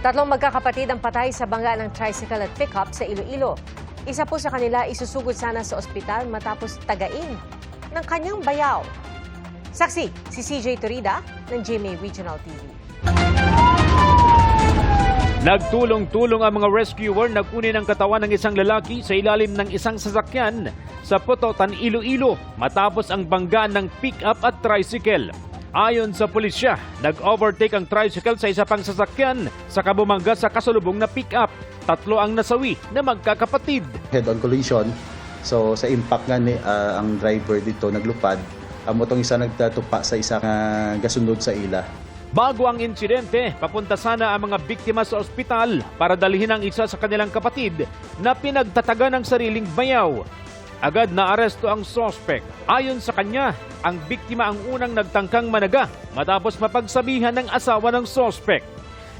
Tatlong magkakapatid ang patay sa bangga ng tricycle at pickup sa Iloilo. Isa po sa kanila isusugod sana sa ospital matapos tagain ng kanyang bayaw. Saksi, si CJ Torida ng GMA Regional TV. Nagtulong-tulong ang mga rescuer na kunin ang katawan ng isang lalaki sa ilalim ng isang sasakyan sa Putotan, Iloilo matapos ang bangga ng pick-up at tricycle. Ayon sa pulisya, nag-overtake ang tricycle sa isa pang sasakyan sa kabumangga sa kasalubong na pick-up. Tatlo ang nasawi na magkakapatid. Head-on collision. So sa impact nga ang driver dito naglupad. Ang motong isa nagtatupa sa isang gasunod sa ila. Bago ang insidente, papunta sana ang mga biktima sa ospital para dalhin ang isa sa kanilang kapatid na pinagtataga ng sariling bayaw. Agad na aresto ang suspect. Ayon sa kanya, ang biktima ang unang nagtangkang managa matapos mapagsabihan ng asawa ng suspect.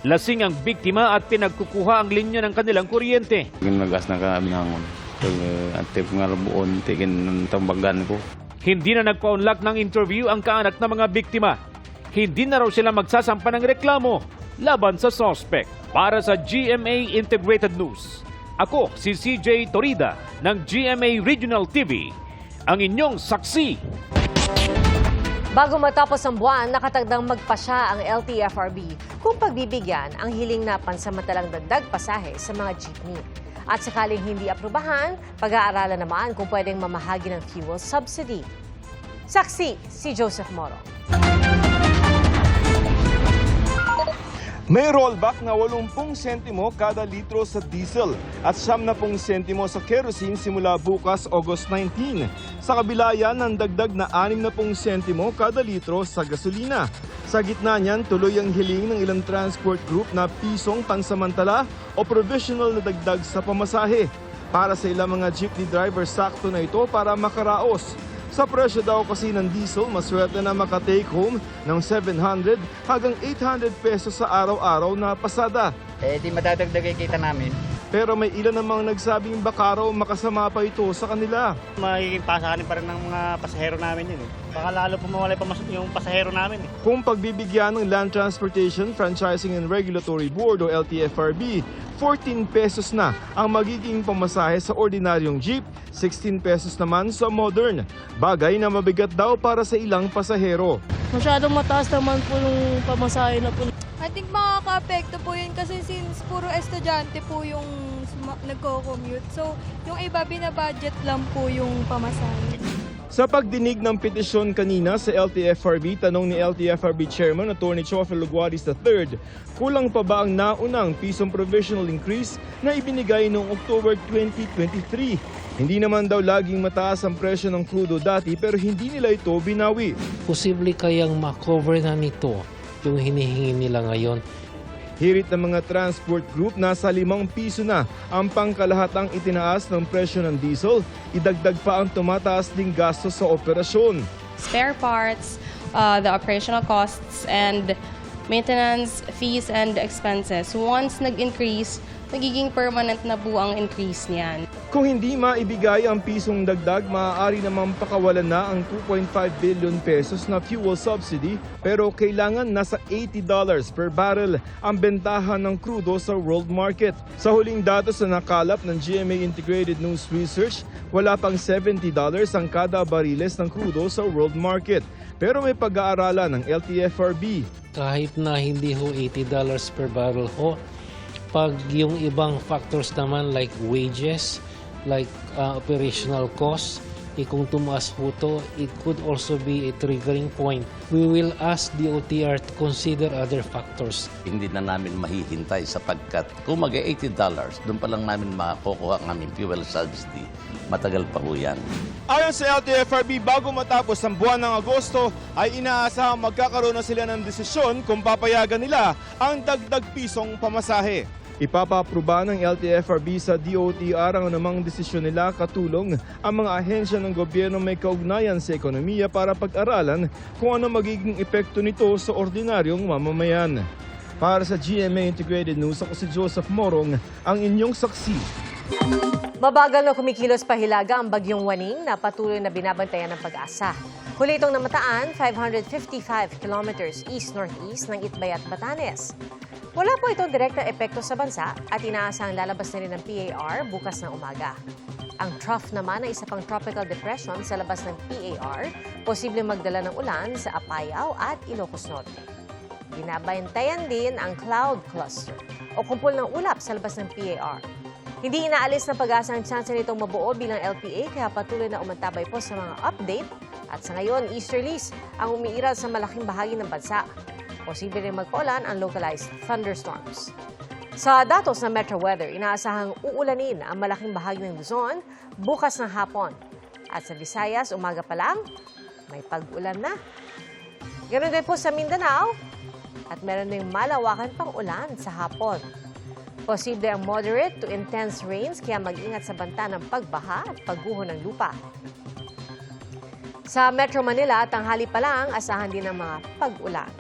Lasing ang biktima at pinagkukuha ang linya ng kanilang kuryente. Nagas na kami nangon. Antip nga buon, tigin ng tambagan ko. Hindi na nagpa-unlock ng interview ang kaanak ng mga biktima. Hindi na raw sila magsasampa ng reklamo laban sa suspect. Para sa GMA Integrated News, ako si CJ Torida ng GMA Regional TV, ang inyong saksi. Bago matapos ang buwan, nakatagdang magpasya ang LTFRB kung pagbibigyan ang hiling na pansamantalang dagdag pasahe sa mga jeepney. At sakaling hindi aprubahan, pag-aaralan naman kung pwedeng mamahagi ng fuel subsidy. Saksi, si Joseph Moro. May rollback na 80 sentimo kada litro sa diesel at 70 sentimo sa kerosene simula bukas August 19. Sa kabila yan ng dagdag na 60 sentimo kada litro sa gasolina. Sa gitna niyan, tuloy ang hiling ng ilang transport group na pisong pansamantala o provisional na dagdag sa pamasahe. Para sa ilang mga jeepney driver, sakto na ito para makaraos. Sa presyo daw kasi ng diesel, maswerte na maka-take home ng 700 hanggang 800 pesos sa araw-araw na pasada. Di madadagdag yung kita namin. Pero may ilan namang nagsabing baka raw makasama pa ito sa kanila. Magiging pasakanin pa rin ng mga pasahero namin yun. Baka lalo pumawalay pa yung pasahero namin. Kung pagbibigyan ng Land Transportation, Franchising and Regulatory Board o LTFRB, 14 pesos na ang magiging pamasahe sa ordinaryong jeep, 16 pesos naman sa modern. Bagay na mabigat daw para sa ilang pasahero. Masyadong mataas naman po yung pamasahe na po. I think makaka-apekto po yun kasi since puro estudyante po yung nagko-commute. So, yung iba binabudget lang po yung pamasahe. Sa pagdinig ng petisyon kanina sa LTFRB, tanong ni LTFRB Chairman Atty. Chofel Luguaris III, kulang pa ba ang naunang pisong provisional increase na ibinigay noong October 2023? Hindi naman daw laging mataas ang presyo ng crudo dati pero hindi nila ito binawi. Posible kayang makover na nito yung hinihingi nila ngayon. Hirit ng mga transport group, nasa 5 piso na ang pangkalahatang itinaas ng presyo ng diesel. Idagdag pa ang tumataas ding gasto sa operasyon. Spare parts, the operational costs, and maintenance fees and expenses. Once nag-increase, nagiging permanent na po ang increase niyan. Kung hindi maibigay ang pisong dagdag, maaari namang pakawalan na ang 2.5 billion pesos na fuel subsidy pero kailangan nasa $80 per barrel ang bentahan ng krudo sa world market. Sa huling datos na nakalap ng GMA Integrated News Research, wala pang $70 ang kada bariles ng krudo sa world market. Pero may pag-aaralan ng LTFRB. Kahit na hindi ho $80 per barrel ho, pag yung ibang factors naman like wages, like operational costs, kung tumaas po to, it could also be a triggering point. We will ask the OTR to consider other factors. Hindi na namin mahihintay sapagkat kung mag-$80, doon pa lang namin makukuha ang aming fuel subsidy. Matagal pa po yan. Ayon sa LTFRB, bago matapos ang buwan ng Agosto, ay inaasahang magkakaroon na sila ng desisyon kung papayagan nila ang dagdag pisong pamasahe. Ipapaaproba ng LTFRB sa DOTR ang anumang desisyon nila, katulong ang mga ahensya ng gobyerno may kaugnayan sa ekonomiya para pag-aralan kung ano magiging epekto nito sa ordinaryong mamamayan. Para sa GMA Integrated News, ako si Joseph Morong, ang inyong saksi. Mabagal na kumikilos pa Hilaga ang bagyong Waning na patuloy na binabantayan ng Pag-asa. Huli itong namataan 555 kilometers east-northeast ng Itbay at Batanes. Wala po itong direktang epekto sa bansa at inaasahang lalabas na rin ng PAR bukas ng umaga. Ang trough naman ay isa pang tropical depression sa labas ng PAR, posibleng magdala ng ulan sa Apayao at Ilocos Norte. Binabantayan din ang cloud cluster o kumpol ng ulap sa labas ng PAR. Hindi inaalis ng pag-asa ang chance nitong mabuo bilang LPA kaya patuloy na umantabay po sa mga update at sa ngayon easterlies ang umiiral sa malaking bahagi ng bansa. Posible rin magpaulan ang localized thunderstorms. Sa datos ng Metro Weather, inaasahang uulanin ang malaking bahagi ng Luzon bukas ng hapon. At sa Visayas, umaga pa lang, may pag-ulan na. Ganoon din po sa Mindanao at meron ding malawakan pang ulan sa hapon. Posible ang moderate to intense rains kaya mag-ingat sa banta ng pagbaha at pagguho ng lupa. Sa Metro Manila, tanghali pa lang, asahan din ang mga pag-ulan.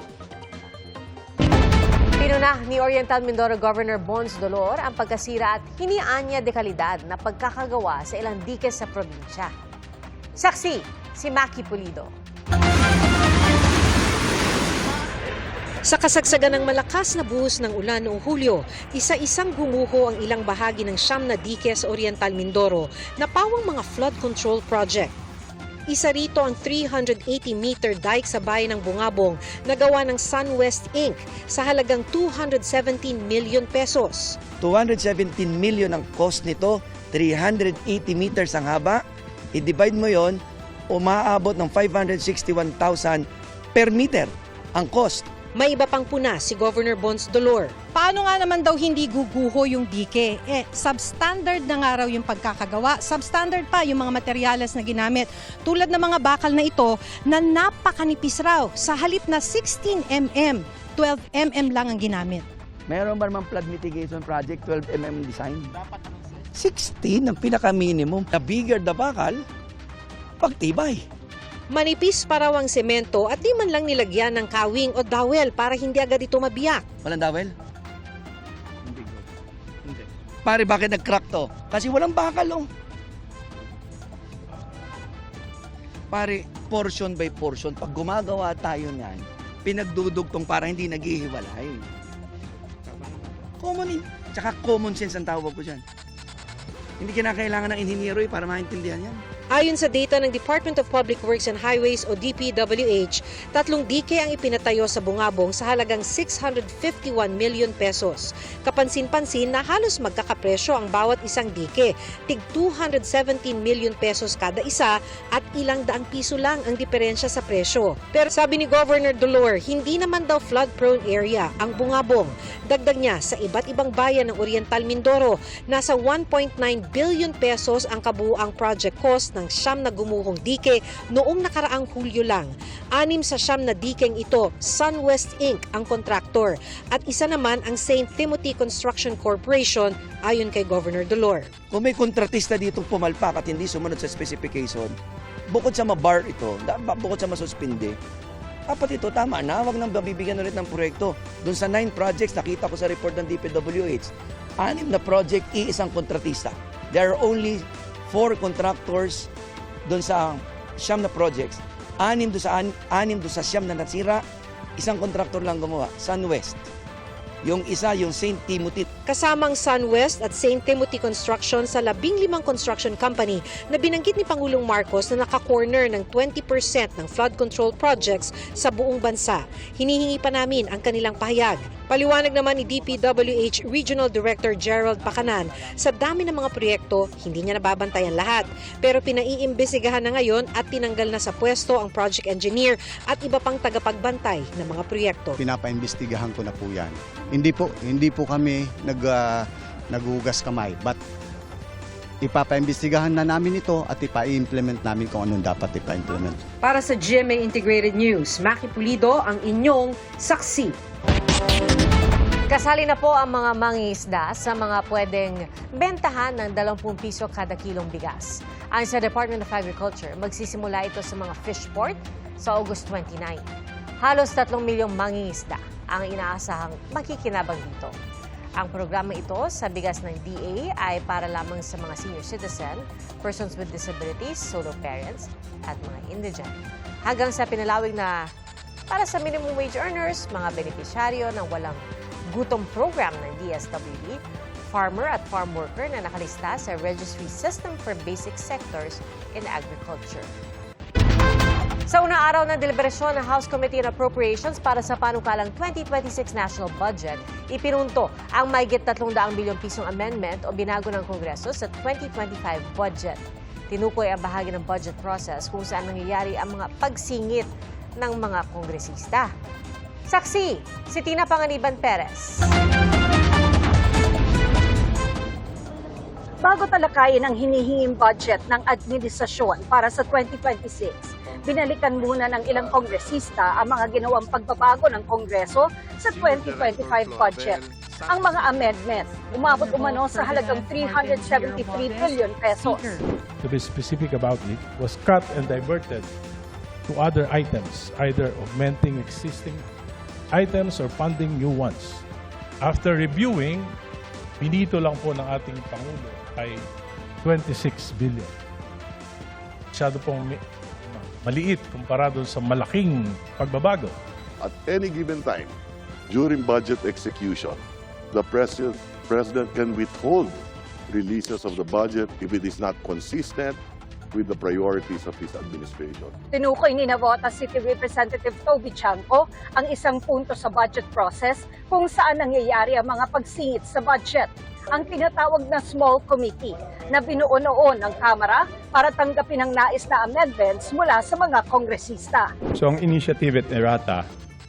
Pinuna ni Oriental Mindoro Governor Bons Dolor ang pagkasira at hinianya dekalidad na pagkakagawa sa ilang dikes sa probinsya. Saksi, si Maki Pulido. Sa kasagsagan ng malakas na buhos ng ulan noong Hulyo, isa-isang gumuho ang ilang bahagi ng 9 na dike sa Oriental Mindoro na pawang mga flood control project. Isa rito ang 380-meter dike sa bayan ng Bungabong na gawa ng SunWest Inc. sa halagang 217 million pesos. 217 million ang cost nito, 380 meters ang haba. I-divide mo yon, umaabot ng 561,000 per meter ang cost. May iba pang puna si Governor Bons Dolor. Paano nga naman daw hindi guguho yung dike? Substandard na nga raw yung pagkakagawa. Substandard pa yung mga materyales na ginamit. Tulad ng mga bakal na ito na napakanipis raw. Sa halip na 16 mm, 12 mm lang ang ginamit. Meron ba naman flood mitigation project, 12 mm design? 16 ang pinaka-minimum. The bigger the bakal, pagtibay. Manipis pa raw ang semento at di man lang nilagyan ng kawing o dawel para hindi agad ito mabiyak. Walang dawel? Hindi. Pare, bakit nag-crack to? Kasi walang bakal, oh. Pare, portion by portion, pag gumagawa tayo niyan, pinagdudugtong para hindi naghihiwalay. Common sense ang tawag ko dyan. Hindi kinakailangan ng inhinyero para maintindihan yan. Ayon sa data ng Department of Public Works and Highways o DPWH, 3 dike ang ipinatayo sa Bungabong sa halagang 651 million pesos. Kapansin-pansin na halos magkakapresyo ang bawat isang dike, tig 217 million pesos kada isa at ilang daang piso lang ang diferensya sa presyo. Pero sabi ni Governor Dolor, hindi naman daw flood-prone area ang Bungabong. Dagdag niya, sa iba't ibang bayan ng Oriental Mindoro, nasa 1.9 billion pesos ang kabuuang project cost ng 9 na gumuhong dike noong nakaraang Hulyo lang. 6 sa 9 na dikeng ito, SunWest Inc. ang kontraktor at isa naman ang St. Timothy Construction Corporation ayon kay Governor Dolor. Kung may kontratista dito pumalpak at hindi sumunod sa specification, bukod sa mabar ito, bukod sa masuspindi, dapat ito tama na, wag nang babibigyan ulit ng proyekto. Doon sa 9 projects, nakita ko sa report ng DPWH, 6 na project, iisang kontratista. There are only 4 contractors doon sa 9 na projects. 6 doon sa 9 na nasira, isang contractor lang gumawa, SunWest. Yung isa, yung St. Timothy. Kasamang SunWest at St. Timothy Construction sa 15 construction company na binanggit ni Pangulong Marcos na naka-corner ng 20% ng flood control projects sa buong bansa. Hinihingi pa namin ang kanilang pahayag. Paliwanag naman ni DPWH Regional Director Gerald Pacanan, sa dami ng mga proyekto, hindi niya nababantayan lahat. Pero pinaiimbestigahan na ngayon at tinanggal na sa pwesto ang project engineer at iba pang tagapagbantay ng mga proyekto. Pinapaimbestigahan ko na po yan. Hindi po kami naghugas kamay, but ipapaimbestigahan na namin ito at ipa-implement namin kung anong dapat ipa-implement. Para sa GMA Integrated News, Maki Pulido ang inyong saksi. Kasali na po ang mga mangingisda sa mga pwedeng bentahan ng 20 piso kada kilong bigas. Ayon sa Department of Agriculture, magsisimula ito sa mga fish port sa August 29. Halos 3 milyong mangingisda ang inaasahang makikinabang dito. Ang programa ito sa bigas ng DA ay para lamang sa mga senior citizen, persons with disabilities, solo parents, at mga indigent. Hanggang sa pinalawig na para sa minimum wage earners, mga benepisyaryo ng walang gutom program ng DSWD, farmer at farm worker na nakalista sa registry system for basic sectors in agriculture. Sa unang araw ng deliberasyon ng House Committee on Appropriations para sa panukalang 2026 National Budget, ipinunto ang mahigit 300 bilyong pisong amendment o binago ng Kongreso sa 2025 budget. Tinukoy ang bahagi ng budget process kung saan nangyayari ang mga pagsingit ng mga kongresista. Saksi, si Tina Panganiban Perez. Bago talakayin ang hinihinging budget ng administrasyon para sa 2026, binalikan muna ng ilang kongresista ang mga ginawang pagbabago ng Kongreso sa 2025 budget. Ang mga amendment, umabot umano sa halagang 373 billion pesos. To be specific about it, was cut and diverted to other items, either augmenting existing items or funding new ones. After reviewing, pinito lang po ng ating Pangulo ay 26 billion. Masyado pong maliit kumpara doon sa malaking pagbabago. At any given time, during budget execution, the President can withhold releases of the budget if it is not consistent with the priorities of his administration. Tinukoy ni Navotas City Representative Toby Chanco ang isang punto sa budget process kung saan nangyayari ang mga pagsingit sa budget. Ang tinatawag na small committee na binuo noon ng Kamara para tanggapin ang nais na amendments mula sa mga kongresista. So ang initiative at errata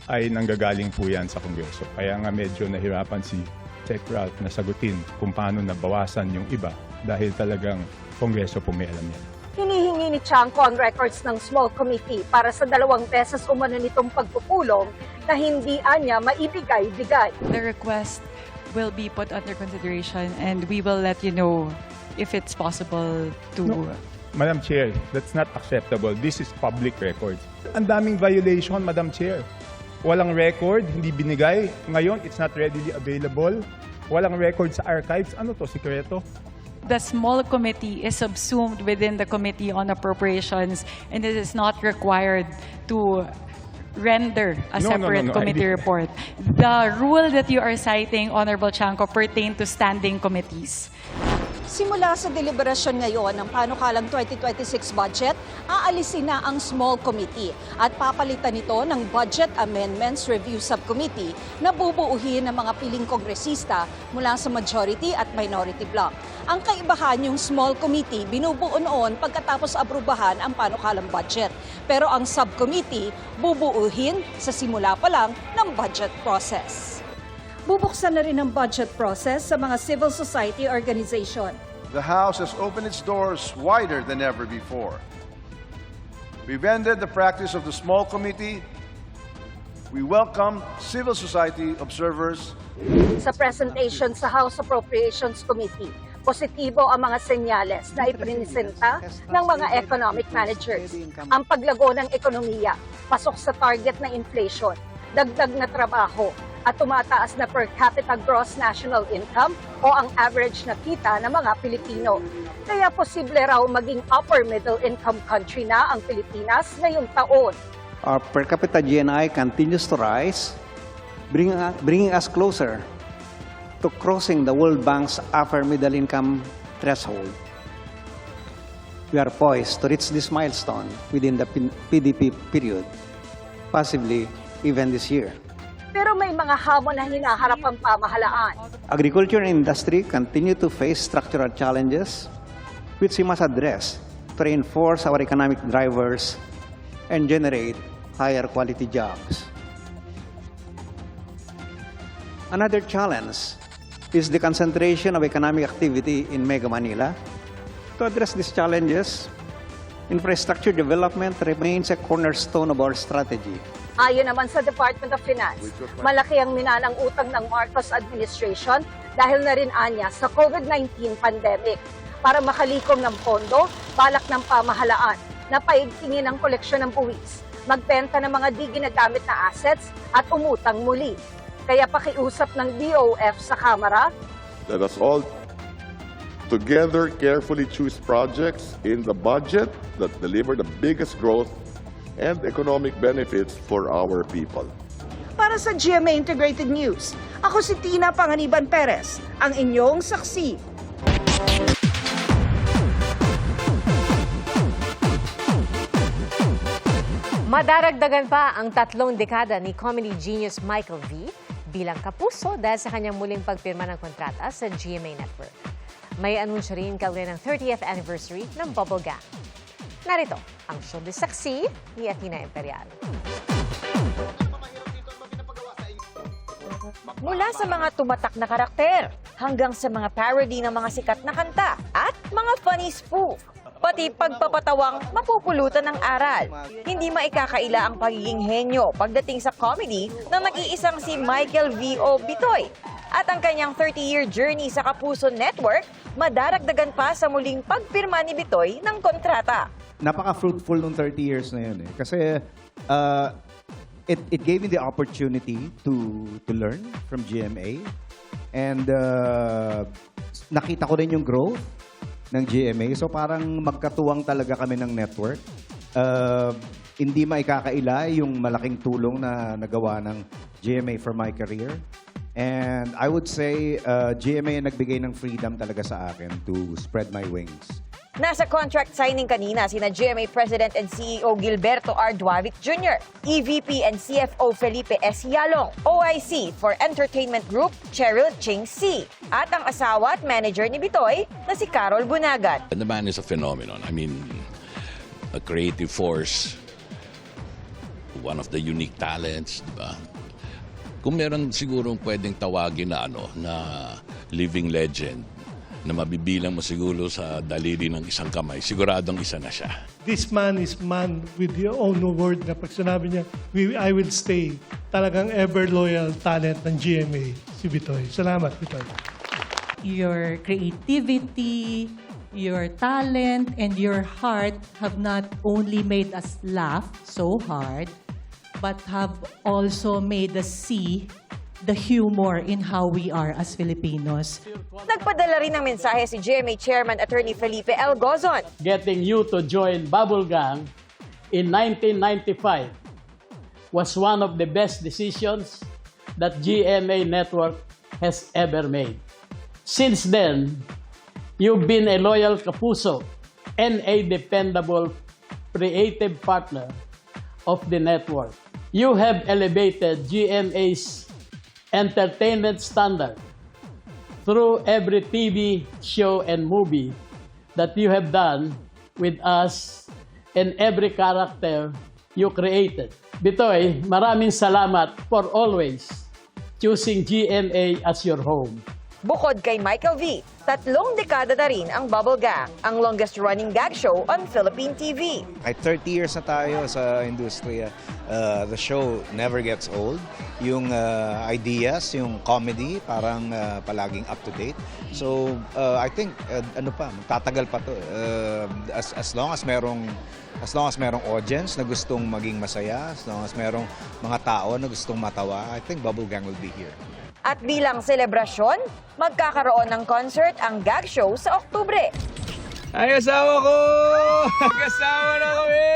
ay nanggagaling po yan sa Kongreso. Kaya nga medyo nahirapan si Sec. Ralph na sagutin kung paano nabawasan yung iba dahil talagang Kongreso po may alam yan. Hinihingi ni Chanco ang records ng small committee para sa 2 beses umano nitong pagpupulong na hindi anya maibigay-bigay. The request will be put under consideration and we will let you know if it's possible to... No. Madam Chair, that's not acceptable. This is public record. Ang daming violation, Madam Chair. Walang record, hindi binigay. Ngayon, it's not readily available. Walang record sa archives. Ano to, sikreto? The small committee is subsumed within the Committee on Appropriations and it is not required to render a separate committee report. The rule that you are citing, Honorable Chanco, pertain to standing committees. Simula sa deliberasyon ngayon ng panukalang 2026 budget, aalisin na ang small committee at papalitan nito ng Budget Amendments Review Subcommittee na bubuuhin ng mga piling kongresista mula sa majority at minority bloc. Ang kaibahan, yung small committee binubuo noon pagkatapos abrubahan ang panukalang budget. Pero ang subcommittee bubuuhin sa simula pa lang ng budget process. Bubuksan na rin ang budget process sa mga civil society organization. The House has opened its doors wider than ever before. We've ended the practice of the small committee. We welcome civil society observers. Sa presentation sa House Appropriations Committee, positibo ang mga senyales na iprinisenta ng mga economic managers. Ang paglago ng ekonomiya, pasok sa target na inflation, dagdag na trabaho, at tumataas na per capita gross national income o ang average na kita ng mga Pilipino. Kaya posible raw maging upper middle income country na ang Pilipinas ngayong taon. Our per capita GNI continues to rise, bringing us closer to crossing the World Bank's upper middle income threshold. We are poised to reach this milestone within the PDP period, possibly even this year. Pero may mga hamon na hinaharap ang pamahalaan. Agriculture and industry continue to face structural challenges which we must address to reinforce our economic drivers and generate higher quality jobs. Another challenge is the concentration of economic activity in Mega Manila. To address these challenges, infrastructure development remains a cornerstone of our strategy. Ayon naman sa Department of Finance, malaki ang minanang utang ng Marcos administration dahil na rin anya sa COVID-19 pandemic. Para makalikom ng pondo, balak ng pamahalaan na paigtingin ang koleksyon ng buwis, magbenta ng mga di ginagamit na assets at umutang muli. Kaya pakiusap ng DOF sa Kamara, Let us all together carefully choose projects in the budget that deliver the biggest growth and economic benefits for our people. Para sa GMA Integrated News, ako si Tina Panganiban Perez, ang inyong saksi. Madaragdagan pa ang 3 dekada ni comedy genius Michael V. bilang kapuso dahil sa kanyang muling pagpirma ng kontrata sa GMA Network. May anunsyo rin kaugnay ng 30th anniversary ng Bubble Gang. Narito ang show de saksi ni Athena Imperial. Mula sa mga tumatak na karakter hanggang sa mga parody ng mga sikat na kanta at mga funny spoof, pati pagpapatawang mapupulutan ng aral. Hindi maikakaila ang pagiging henyo pagdating sa comedy ng nag-iisang si Michael V. O. Bitoy. At ang kanyang 30-year journey sa Kapuso Network, madaragdagan pa sa muling pagpirma ni Bitoy ng kontrata. Napaka-fruitful nung 30 years na yun eh. Kasi it gave me the opportunity to learn from GMA. And nakita ko rin yung growth ng GMA. So parang magkatuwang talaga kami ng network. Hindi maikakaila yung malaking tulong na nagawa ng GMA for my career. And I would say GMA nagbigay ng freedom talaga sa akin to spread my wings. Nasa contract signing kanina sina GMA President and CEO Gilberto R. Duavit Jr., EVP and CFO Felipe S. Yalong, OIC for Entertainment Group Cheryl Ching C. At ang asawa at manager ni Bitoy na si Carol Bunagan. The man is a phenomenon. I mean, a creative force, one of the unique talents, di ba? Kung meron sigurong pwedeng tawagin na na living legend, na mabibilang mo siguro sa daliri ng isang kamay, siguradong isa na siya. This man is man with your own word na pag sinabi niya, I will stay. Talagang ever-loyal talent ng GMA, si Bitoy. Salamat, Bitoy. Your creativity, your talent, and your heart have not only made us laugh so hard, but have also made us see the humor in how we are as Filipinos. Nagpadala rin ng mensahe si GMA Chairman Attorney Felipe L. Gozon. Getting you to join Bubble Gang in 1995 was one of the best decisions that GMA Network has ever made. Since then, you've been a loyal kapuso and a dependable creative partner of the network. You have elevated GMA's entertainment standard through every TV show and movie that you have done with us and every character you created. Bitoy, maraming salamat for always choosing GMA as your home. Bukod kay Michael V., 3 dekada na rin ang Bubble Gang, ang longest-running gag show on Philippine TV. Ay 30 years na tayo sa industriya. The show never gets old. Yung ideas, yung comedy, parang palaging up-to-date. So, I think, tatagal pa to. As long as merong audience na gustong maging masaya, as long as merong mga tao na gustong matawa, I think Bubble Gang will be here. At bilang selebrasyon, magkakaroon ng concert ang gag show sa Oktubre. Ay, asawa ko! Kasama na kami!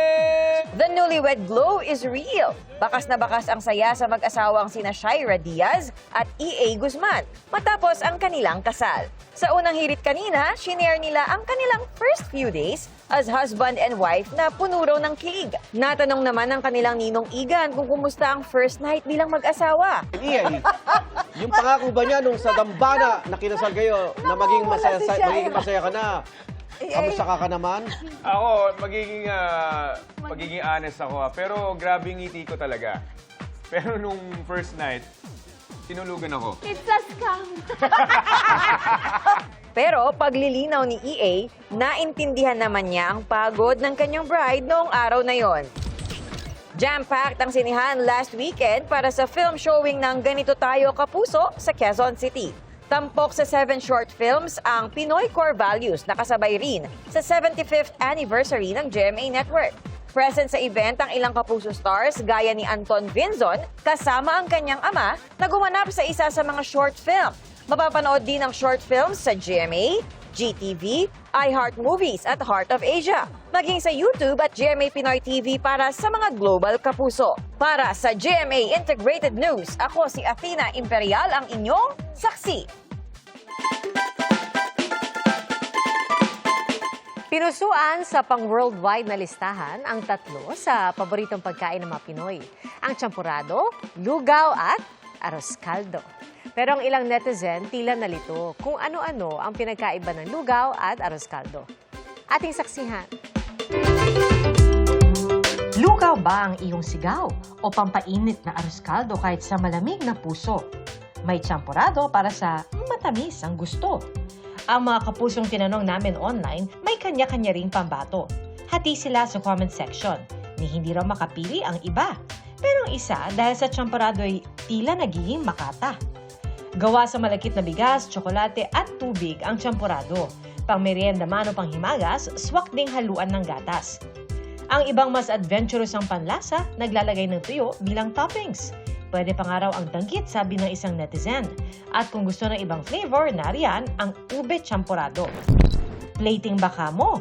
The newlywed glow is real. Bakas na bakas ang saya sa mag-asawang sina Shaira Diaz at E.A. Guzman matapos ang kanilang kasal. Sa unang hirit kanina, shinare nila ang kanilang first few days as husband and wife na puno raw ng kilig. Natanong naman ng kanilang ninong Igan kung kumusta ang first night bilang mag-asawa. Yung pangako ba niya nung sa dambana na kinasal kayo na maging masaya ka na? Kamusta ka naman? Ako, magiging honest ako. Pero grabe yung ngiti ko talaga. Pero nung first night, tinulugan ako. It's a scam! Pero paglilinaw ni EA, naintindihan naman niya ang pagod ng kanyang bride noong araw na yon. Jam-packed ang sinihan last weekend para sa film showing ng Ganito Tayo Kapuso sa Quezon City. Tampok sa 7 short films ang Pinoy Core Values na kasabay rin sa 75th anniversary ng GMA Network. Present sa event ang ilang Kapuso stars gaya ni Anton Vinzon kasama ang kanyang ama na gumanap sa isa sa mga short film. Mapapanood din ang short films sa GMA, GTV, iHeart Movies at Heart of Asia. Maging sa YouTube at GMA Pinoy TV para sa mga global kapuso. Para sa GMA Integrated News, ako si Athena Imperial, ang inyong saksi. Pinusuan sa pang-worldwide na listahan ang tatlo sa paboritong pagkain ng mga Pinoy. Ang champurado, lugaw at arroz caldo. Pero ang ilang netizen tila nalito kung ano-ano ang pinagkaiba ng lugaw at arroz caldo. Ating saksihan. Lugaw ba ang iyong sigaw o pampainit na arroz caldo kahit sa malamig na puso? May champurado para sa matamis ang gusto. Ang mga kapusong tinanong namin online, may kanya-kanya ring pambato. Hati sila sa comment section, ni hindi raw makapili ang iba. Pero ang isa, dahil sa champurado ay tila nagiging makata. Gawa sa malakit na bigas, tsokolate at tubig ang champurado. Pang merienda man o pang himagas, swak ding haluan ng gatas. Ang ibang mas adventurous ang panlasa, naglalagay ng tuyo bilang toppings. Pwede pa nga raw ang danggit, sabi ng isang netizen. At kung gusto ng ibang flavor, nariyan ang ube champurado. Plating baka mo,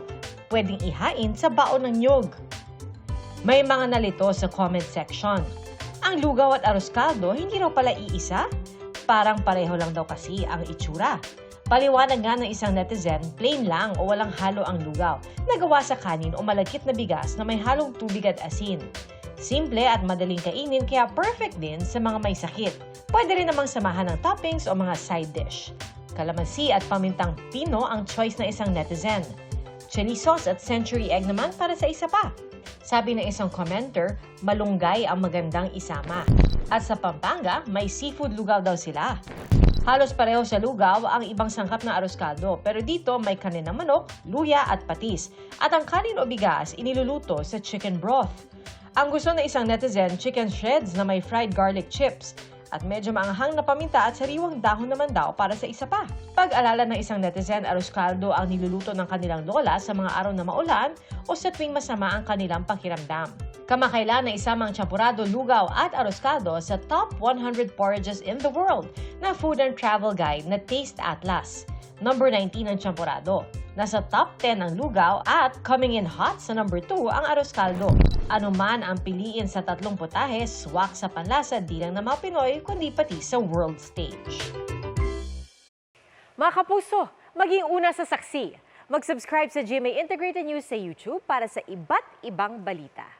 pwedeng ihain sa baon ng nyog. May mga nalito sa comment section. Ang lugaw at arroz caldo, hindi raw pala iisa. Parang pareho lang daw kasi ang itsura. Paliwanag nga ng isang netizen, plain lang o walang halo ang lugaw, nagawa sa kanin o malagkit na bigas na may halong tubig at asin. Simple at madaling kainin kaya perfect din sa mga may sakit. Pwede rin namang samahan ng toppings o mga side dish. Kalamansi at pamintang pino ang choice ng isang netizen. Chili sauce at century egg naman para sa isa pa. Sabi ng isang commenter, malunggay ang magandang isama. At sa Pampanga, may seafood lugaw daw sila. Halos pareho sa lugaw ang ibang sangkap ng arroz caldo, pero dito may kanin ng manok, luya at patis. At ang kanin o bigas iniluluto sa chicken broth. Ang gusto ng isang netizen, chicken shreds na may fried garlic chips. At medyo maanghang na paminta at sariwang dahon naman daw para sa isa pa. Pag-alala ng isang netizen, arroz caldo ang niluluto ng kanilang lola sa mga araw na maulan o sa tuwing masama ang kanilang pakiramdam. Kamakailan na isama ang champurado, lugaw at arroz caldo sa Top 100 Porridges in the World na Food and Travel Guide na Taste Atlas. Number 19 ang champurado. Nasa top 10 ang lugaw at coming in hot sa number 2 ang arroz caldo. Ano man ang piliin sa tatlong putahe, swak sa panlasa di lang ng mga Pinoy kundi pati sa world stage. Mga kapuso, maging una sa saksi. Mag-subscribe sa GMA Integrated News sa YouTube para sa iba't ibang balita.